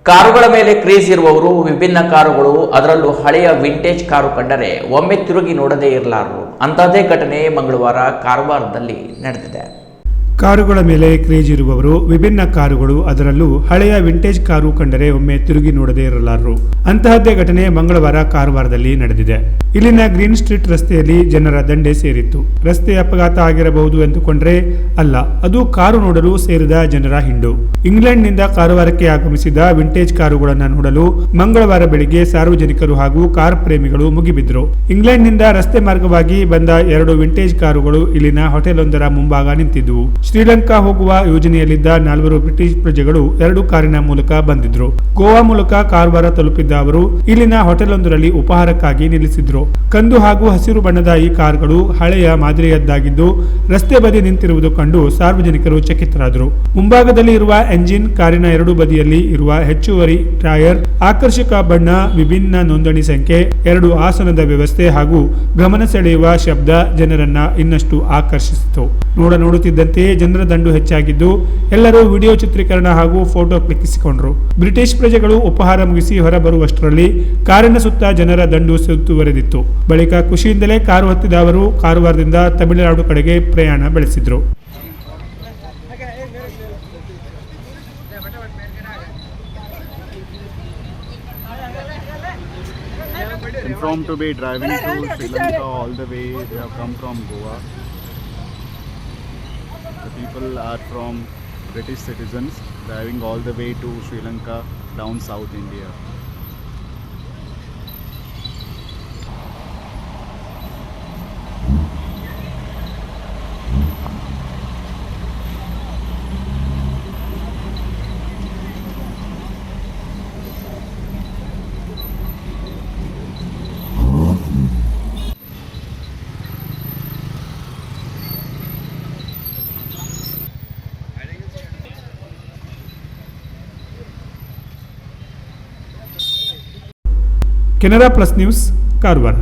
ಕಾರುಗಳ ಮೇಲೆ ಕ್ರೇಜ್ ಇರುವವರು ವಿಭಿನ್ನ ಕಾರುಗಳು, ಅದರಲ್ಲೂ ಹಳೆಯ ವಿಂಟೇಜ್ ಕಾರು ಕಂಡರೆ ಒಮ್ಮೆ ತಿರುಗಿ ನೋಡದೇ ಇರಲಾರರು. ಅಂತಹದೇ ಘಟನೆ ಮಂಗಳವಾರ ಕಾರವಾರದಲ್ಲಿ ನಡೆದಿದೆ. ಕಾರುಗಳ ಮೇಲೆ ಕ್ರೇಜ್ ಇರುವವರು ವಿಭಿನ್ನ ಕಾರುಗಳು, ಅದರಲ್ಲೂ ಹಳೆಯ ವಿಂಟೇಜ್ ಕಾರು ಕಂಡರೆ ಒಮ್ಮೆ ತಿರುಗಿ ನೋಡದೇ ಇರಲಾರರು. ಅಂತಹದ್ದೇ ಘಟನೆ ಮಂಗಳವಾರ ಕಾರವಾರದಲ್ಲಿ ನಡೆದಿದೆ. ಇಲ್ಲಿನ ಗ್ರೀನ್ ಸ್ಟ್ರೀಟ್ ರಸ್ತೆಯಲ್ಲಿ ಜನರ ದಂಡೆ ಸೇರಿತ್ತು. ರಸ್ತೆ ಅಪಘಾತ ಆಗಿರಬಹುದು ಎಂದುಕೊಂಡ್ರೆ ಅಲ್ಲ, ಅದು ಕಾರು ನೋಡಲು ಸೇರಿದ ಜನರ ಹಿಂಡು. ಇಂಗ್ಲೆಂಡ್ನಿಂದ ಕಾರವಾರಕ್ಕೆ ಆಗಮಿಸಿದ ವಿಂಟೇಜ್ ಕಾರುಗಳನ್ನು ನೋಡಲು ಮಂಗಳವಾರ ಬೆಳಿಗ್ಗೆ ಸಾರ್ವಜನಿಕರು ಹಾಗೂ ಕಾರ್ ಪ್ರೇಮಿಗಳು ಮುಗಿಬಿದ್ರು. ಇಂಗ್ಲೆಂಡ್ನಿಂದ ರಸ್ತೆ ಮಾರ್ಗವಾಗಿ ಬಂದ 2 ವಿಂಟೇಜ್ ಕಾರುಗಳು ಇಲ್ಲಿನ ಹೋಟೆಲೊಂದರ ಮುಂಭಾಗ ನಿಂತಿದ್ದವು. ಶ್ರೀಲಂಕಾ ಹೋಗುವ ಯೋಜನೆಯಲ್ಲಿದ್ದ 4 ಬ್ರಿಟಿಷ್ ಪ್ರಜೆಗಳು 2 ಕಾರಿನ ಮೂಲಕ ಬಂದಿದ್ರು. ಗೋವಾ ಮೂಲಕ ಕಾರವಾರ ತಲುಪಿದ್ದ ಅವರು ಇಲ್ಲಿನ ಹೋಟೆಲೊಂದರಲ್ಲಿ ಉಪಹಾರಕ್ಕಾಗಿ ನಿಲ್ಲಿಸಿದ್ರು. ಕಂದು ಹಾಗೂ ಹಸಿರು ಬಣ್ಣದ ಈ ಕಾರುಗಳು ಹಳೆಯ ಮಾದರಿಯದ್ದಾಗಿದ್ದು ರಸ್ತೆ ಬದಿ ನಿಂತಿರುವುದು ಕಂಡು ಸಾರ್ವಜನಿಕರು ಚಕಿತರಾದರು. ಮುಂಭಾಗದಲ್ಲಿ ಇರುವ ಎಂಜಿನ್, ಕಾರಿನ 2 ಬದಿಯಲ್ಲಿ ಇರುವ ಹೆಚ್ಚುವರಿ ಟೈರ್, ಆಕರ್ಷಕ ಬಣ್ಣ, ವಿಭಿನ್ನ ನೋಂದಣಿ ಸಂಖ್ಯೆ, 2 ಆಸನದ ವ್ಯವಸ್ಥೆ ಹಾಗೂ ಗಮನ ಸೆಳೆಯುವ ಶಬ್ದ ಜನರನ್ನ ಇನ್ನಷ್ಟು ಆಕರ್ಷಿಸಿತು. ನೋಡುತ್ತಿದ್ದಂತೆ ಜನರ ದಂಡು ಹೆಚ್ಚಾಗಿದ್ದು ಎಲ್ಲರೂ ವಿಡಿಯೋ ಚಿತ್ರೀಕರಣ ಹಾಗೂ ಫೋಟೋ ಕ್ಲಿಕ್ಕಿಸಿಕೊಂಡರು. ಬ್ರಿಟಿಷ್ ಪ್ರಜೆಗಳು ಉಪಹಾರ ಮುಗಿಸಿ ಹೊರಬರುವಷ್ಟರಲ್ಲಿ ಕಾರಿನ ಸುತ್ತ ಜನರ ದಂಡು ಸುತ್ತುವರೆದಿತ್ತು. ಬಳಿಕ ಖುಷಿಯಿಂದಲೇ ಕಾರು ಹತ್ತಿದ ಅವರು ಕಾರವಾರದಿಂದ ತಮಿಳುನಾಡು ಕಡೆಗೆ ಪ್ರಯಾಣ ಬೆಳೆಸಿದ್ರು. Informed to be driving to Sri Lanka all the way, they have come from Goa. The people are from British citizens driving all the way to Sri Lanka down South India. Canara plus news, Karwar.